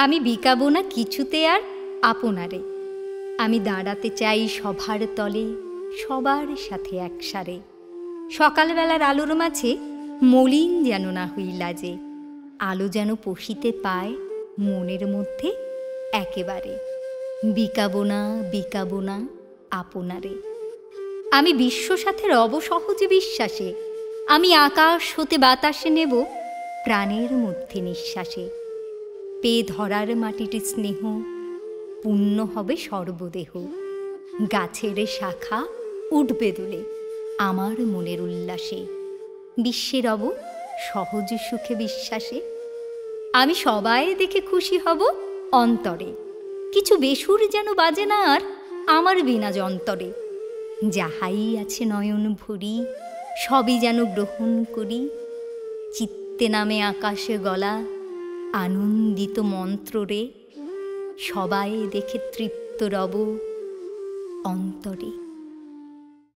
আমি বিকাবো না কিছুতে আর আপনারে। আমি দাঁড়াতে চাই সভার তলে, সবার সাথে একসারে। সকালবেলার আলোর মাঝে মলিন যেন না হই লাজে, আলো যেন পশিতে পায় মনের মধ্যে একেবারে। বিকাবো না আপনারে। আমি বিশ্ব সাথে রব সহজে বিশ্বাসে, আমি আকাশ হতে বাতাসে নেব প্রাণের মধ্যে নিঃশ্বাসে। পেয়ে ধরার মাটির স্নেহ পূর্ণ হবে সর্বদেহ, গাছের শাখা উঠবে দুলে আমার মনের উল্লাসে। বিশ্বে রব সহজ সুখে বিশ্বাসে, আমি সবাই দেখে খুশি হব অন্তরে। কিছু বেসুর যেন বাজে না আর আমার বিনা যন্তরে। যাহাই আছে নয়ন ভরি সবই যেন গ্রহণ করি, চিত্তে নামে আকাশে গলা আনন্দিত মন্ত্ররে। সবাই দেখে তৃপ্ত রব অন্তরে।